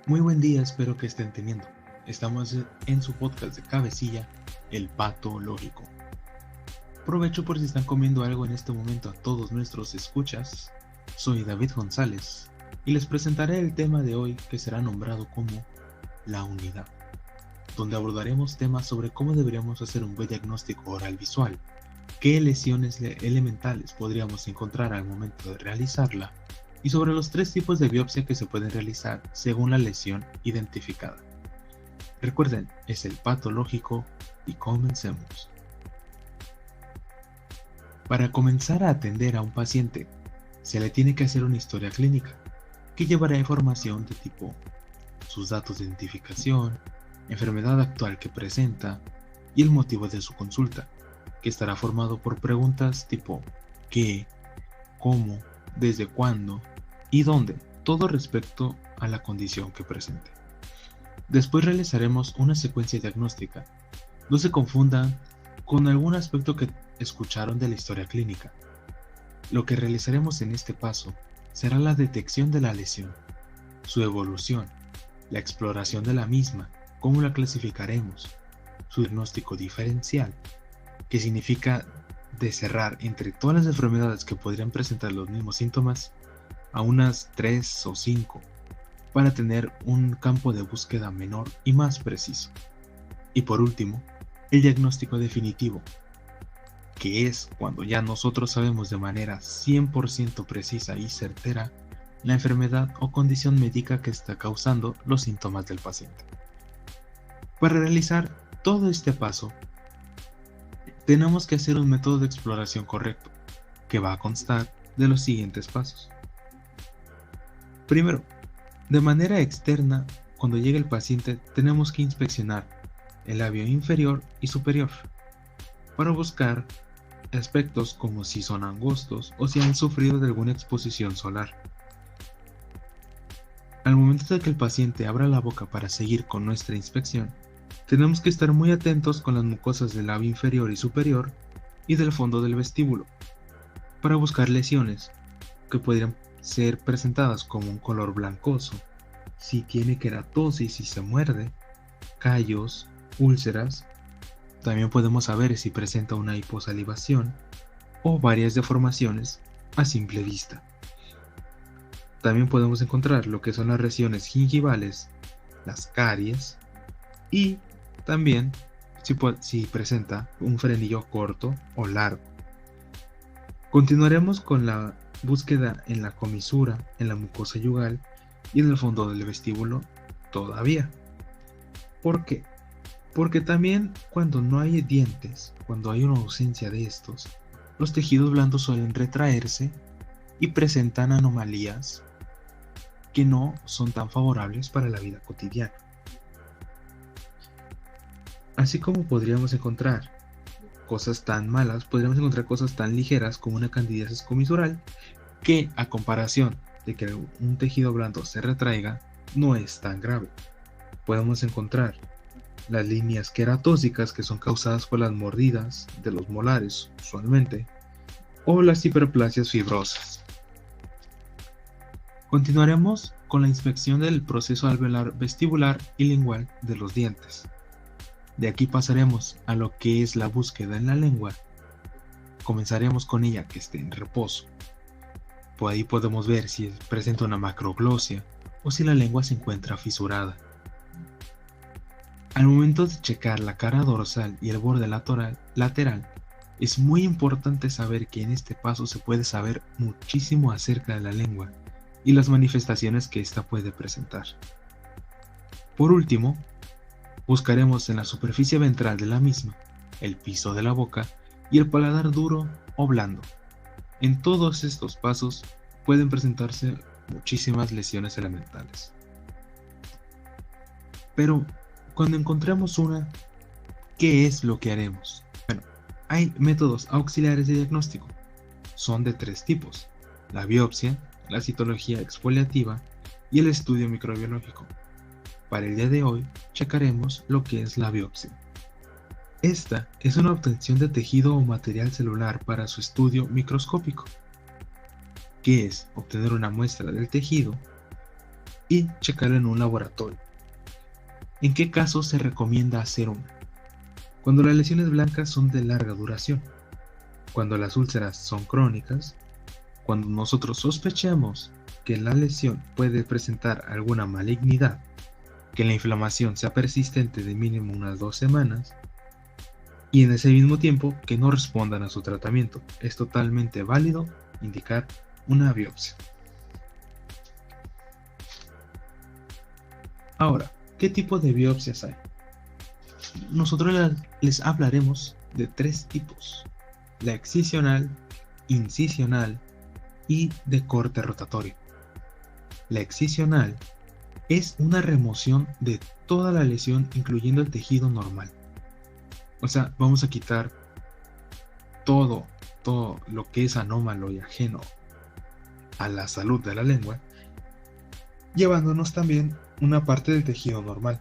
Muy buen día, espero que estén teniendo. Estamos en su podcast de cabecilla, El Pato Lógico. Provecho por si están comiendo algo en este momento a todos nuestros escuchas. Soy David González y les presentaré el tema de hoy que será nombrado como la unidad, donde abordaremos temas sobre cómo deberíamos hacer un buen diagnóstico oral visual, qué lesiones elementales podríamos encontrar al momento de realizarla, y sobre los 3 tipos de biopsia que se pueden realizar según la lesión identificada. Recuerden, es el pato lógico y comencemos. Para comenzar a atender a un paciente, se le tiene que hacer una historia clínica, que llevará información de tipo sus datos de identificación, enfermedad actual que presenta y el motivo de su consulta, que estará formado por preguntas tipo ¿qué?, ¿cómo?, ¿desde cuándo?, y dónde, todo respecto a la condición que presente. Después realizaremos una secuencia diagnóstica. No se confundan con algún aspecto que escucharon de la historia clínica. Lo que realizaremos en este paso será la detección de la lesión, su evolución, la exploración de la misma, cómo la clasificaremos, su diagnóstico diferencial, que significa descerrar entre todas las enfermedades que podrían presentar los mismos síntomas a unas 3 o 5 para tener un campo de búsqueda menor y más preciso. Y por último, el diagnóstico definitivo, que es cuando ya nosotros sabemos de manera 100% precisa y certera la enfermedad o condición médica que está causando los síntomas del paciente. Para realizar todo este paso, tenemos que hacer un método de exploración correcto, que va a constar de los siguientes pasos. Primero, de manera externa, cuando llegue el paciente, tenemos que inspeccionar el labio inferior y superior para buscar aspectos como si son angostos o si han sufrido de alguna exposición solar. Al momento de que el paciente abra la boca para seguir con nuestra inspección, tenemos que estar muy atentos con las mucosas del labio inferior y superior y del fondo del vestíbulo para buscar lesiones que podrían ser presentadas como un color blancoso, si tiene queratosis, si se muerde, callos, úlceras. También podemos saber si presenta una hiposalivación o varias deformaciones a simple vista. También podemos encontrar lo que son las lesiones gingivales, las caries y también si presenta un frenillo corto o largo. Continuaremos con la búsqueda en la comisura, en la mucosa yugal y en el fondo del vestíbulo todavía. ¿Por qué? Porque también cuando no hay dientes, cuando hay una ausencia de estos, los tejidos blandos suelen retraerse y presentan anomalías que no son tan favorables para la vida cotidiana. Así como podríamos encontrar cosas tan malas, podríamos encontrar cosas tan ligeras como una candidiasis comisural, que a comparación de que un tejido blando se retraiga, no es tan grave. Podemos encontrar las líneas queratósicas, que son causadas por las mordidas de los molares usualmente, o las hiperplasias fibrosas. Continuaremos con la inspección del proceso alveolar vestibular y lingual de los dientes. De aquí pasaremos a lo que es la búsqueda en la lengua. Comenzaremos con ella que esté en reposo. Por ahí podemos ver si presenta una macroglosia o si la lengua se encuentra fisurada. Al momento de checar la cara dorsal y el borde lateral, es muy importante saber que en este paso se puede saber muchísimo acerca de la lengua y las manifestaciones que ésta puede presentar. Por último, buscaremos en la superficie ventral de la misma, el piso de la boca y el paladar duro o blando. En todos estos pasos pueden presentarse muchísimas lesiones elementales. Pero cuando encontremos una, ¿qué es lo que haremos? Bueno, hay métodos auxiliares de diagnóstico. Son de 3 tipos: la biopsia, la citología exfoliativa y el estudio microbiológico. Para el día de hoy, checaremos lo que es la biopsia. Esta es una obtención de tejido o material celular para su estudio microscópico, que es obtener una muestra del tejido y checarlo en un laboratorio. ¿En qué casos se recomienda hacer una? Cuando las lesiones blancas son de larga duración, cuando las úlceras son crónicas, cuando nosotros sospechamos que la lesión puede presentar alguna malignidad, que la inflamación sea persistente de mínimo unas 2 semanas, y en ese mismo tiempo que no respondan a su tratamiento. Es totalmente válido indicar una biopsia. Ahora, ¿qué tipo de biopsias hay? Nosotros les hablaremos de 3 tipos: la excisional, incisional y de corte rotatorio. La excisional es una remoción de toda la lesión, incluyendo el tejido normal. O sea, vamos a quitar todo lo que es anómalo y ajeno a la salud de la lengua, llevándonos también una parte del tejido normal.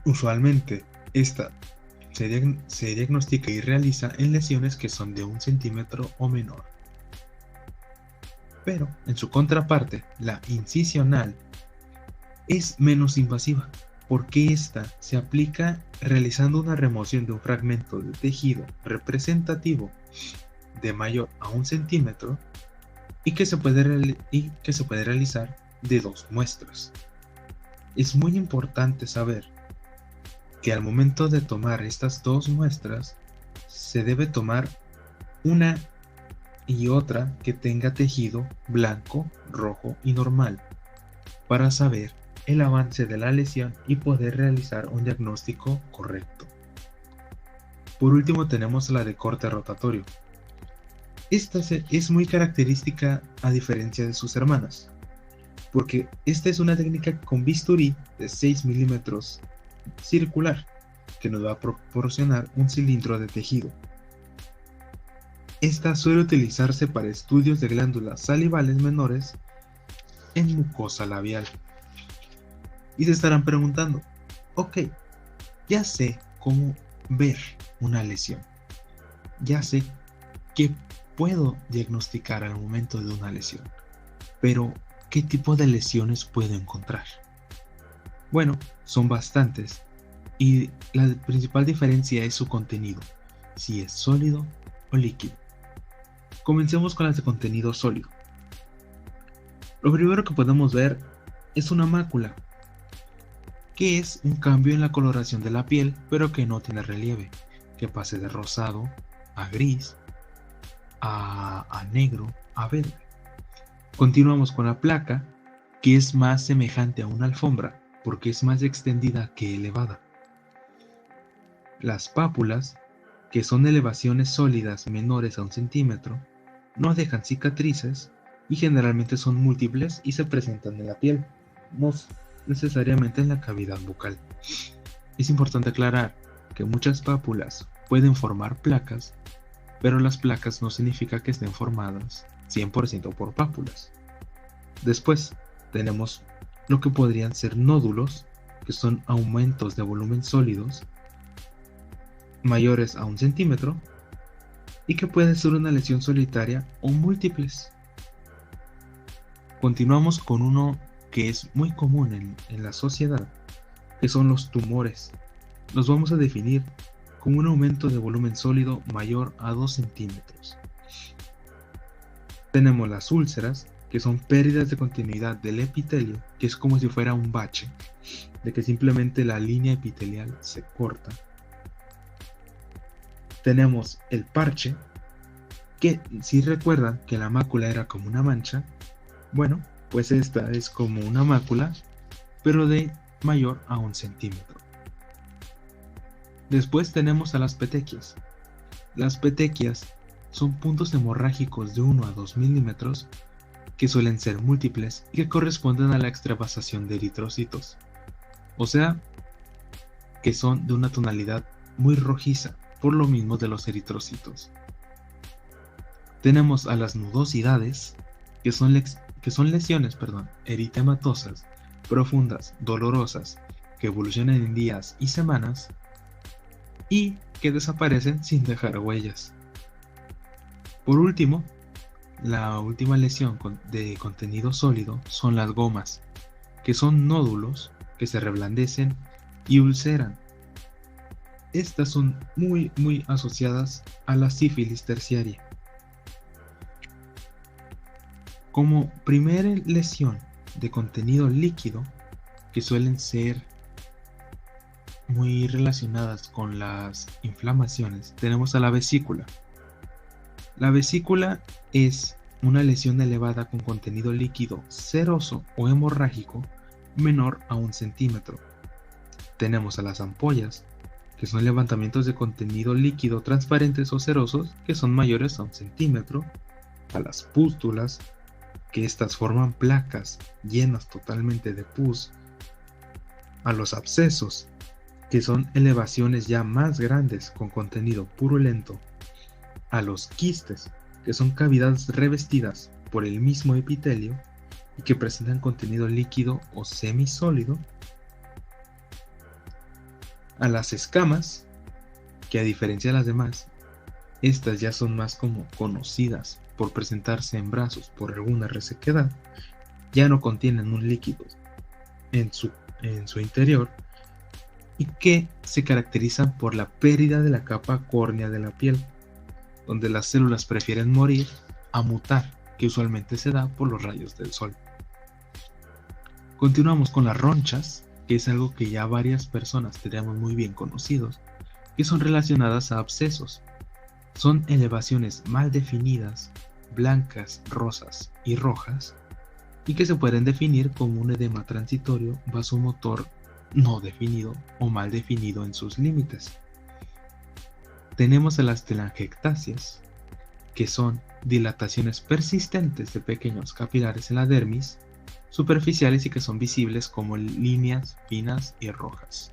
Usualmente, esta se diagnostica y realiza en lesiones que son de 1 centímetro o menor. Pero, en su contraparte, la incisional es menos invasiva, porque esta se aplica realizando una remoción de un fragmento de tejido representativo de mayor a 1 centímetro y que se puede realizar de 2 muestras. Es muy importante saber que al momento de tomar estas 2 muestras, se debe tomar una y otra que tenga tejido blanco, rojo y normal, para saber el avance de la lesión y poder realizar un diagnóstico correcto. Por último tenemos la de corte rotatorio. Esta es muy característica a diferencia de sus hermanas, porque esta es una técnica con bisturí de 6 milímetros circular, que nos va a proporcionar un cilindro de tejido. Esta suele utilizarse para estudios de glándulas salivales menores en mucosa labial. Y se estarán preguntando, ok, ya sé cómo ver una lesión, ya sé qué puedo diagnosticar al momento de una lesión, pero ¿qué tipo de lesiones puedo encontrar? Bueno, son bastantes y la principal diferencia es su contenido, si es sólido o líquido. Comencemos con las de contenido sólido. Lo primero que podemos ver es una mácula, que es un cambio en la coloración de la piel, pero que no tiene relieve, que pase de rosado a gris, a negro, a verde. Continuamos con la placa, que es más semejante a una alfombra, porque es más extendida que elevada. Las pápulas, que son elevaciones sólidas menores a 1 centímetro, no dejan cicatrices y generalmente son múltiples y se presentan en la piel, no necesariamente en la cavidad bucal. Es importante aclarar que muchas pápulas pueden formar placas, pero las placas no significa que estén formadas 100% por pápulas. Después tenemos lo que podrían ser nódulos, que son aumentos de volumen sólidos mayores a 1 centímetro y que puede ser una lesión solitaria o múltiples. Continuamos con uno que es muy común en la sociedad, que son los tumores. Los vamos a definir como un aumento de volumen sólido mayor a 2 centímetros. Tenemos las úlceras, que son pérdidas de continuidad del epitelio, que es como si fuera un bache, de que simplemente la línea epitelial se corta. Tenemos el parche, que si recuerdan que la mácula era como una mancha, bueno, pues esta es como una mácula, pero de mayor a 1 centímetro. Después tenemos a las petequias. Las petequias son puntos hemorrágicos de 1 a 2 milímetros que suelen ser múltiples y que corresponden a la extravasación de eritrocitos, o sea, que son de una tonalidad muy rojiza, por lo mismo de los eritrocitos. Tenemos a las nudosidades, que son lesiones eritematosas, profundas, dolorosas, que evolucionan en días y semanas y que desaparecen sin dejar huellas. Por último, La última lesión de contenido sólido son las gomas, que son nódulos que se reblandecen y ulceran. Estas son muy asociadas a la sífilis terciaria. Como primera lesión de contenido líquido, que suelen ser muy relacionadas con las inflamaciones, tenemos a la vesícula. La vesícula es una lesión elevada con contenido líquido seroso o hemorrágico menor a 1 centímetro. Tenemos a las ampollas, que son levantamientos de contenido líquido transparentes o serosos que son mayores a 1 centímetro. A las pústulas, que estas forman placas llenas totalmente de pus. A los abscesos, que son elevaciones ya más grandes con contenido purulento. A los quistes, que son cavidades revestidas por el mismo epitelio y que presentan contenido líquido o semisólido. A las escamas, que a diferencia de las demás, estas ya son más como conocidas por presentarse en brazos por alguna resequedad, ya no contienen un líquido en su interior y que se caracterizan por la pérdida de la capa córnea de la piel, donde las células prefieren morir a mutar, que usualmente se da por los rayos del sol. Continuamos con las ronchas, que es algo que ya varias personas tenemos muy bien conocidos, que son relacionadas a abscesos. Son elevaciones mal definidas, blancas, rosas y rojas, y que se pueden definir como un edema transitorio vasomotor no definido o mal definido en sus límites. Tenemos a las telangiectasias, que son dilataciones persistentes de pequeños capilares en la dermis, superficiales y que son visibles como líneas finas y rojas.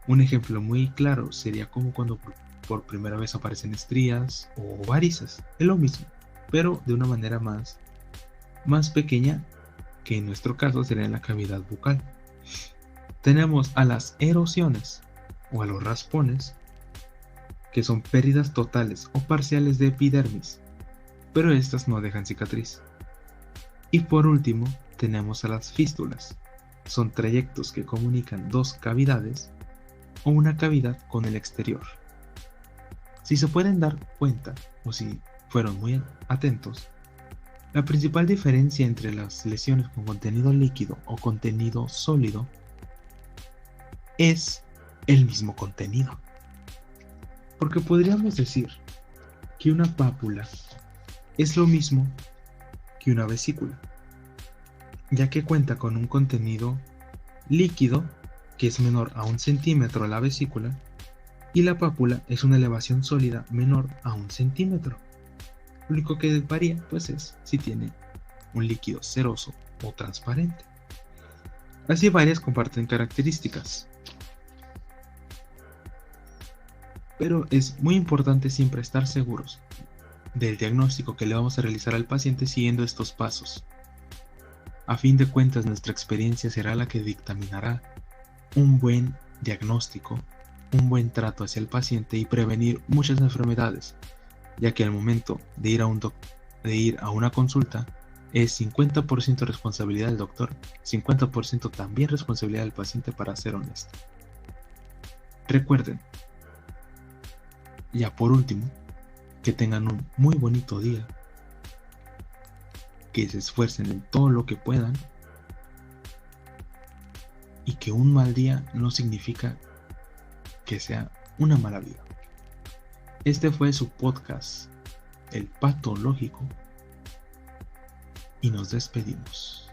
Un ejemplo muy claro sería como cuando por primera vez aparecen estrías o varices, es lo mismo, pero de una manera más pequeña, que en nuestro caso sería en la cavidad bucal. Tenemos a las erosiones o a los raspones, que son pérdidas totales o parciales de epidermis, pero estas no dejan cicatriz. Y por último, tenemos a las fístulas. Son trayectos que comunican dos cavidades o una cavidad con el exterior. Si se pueden dar cuenta, o si fueron muy atentos, la principal diferencia entre las lesiones con contenido líquido o contenido sólido es el mismo contenido. Porque podríamos decir que una pápula es lo mismo que una vesícula, ya que cuenta con un contenido líquido que es menor a 1 centímetro a la vesícula, y la pápula es una elevación sólida menor a 1 centímetro. Lo único que varía pues es si tiene un líquido seroso o transparente. Así varias comparten características. Pero es muy importante siempre estar seguros del diagnóstico que le vamos a realizar al paciente siguiendo estos pasos. A fin de cuentas, nuestra experiencia será la que dictaminará un buen diagnóstico, un buen trato hacia el paciente y prevenir muchas enfermedades, ya que al momento de ir a una consulta es 50% responsabilidad del doctor, 50% también responsabilidad del paciente, para ser honesto. Recuerden, ya por último, que tengan un muy bonito día, que se esfuercen en todo lo que puedan y que un mal día no significa que sea una mala vida. Este fue su podcast, El Patológico, y nos despedimos.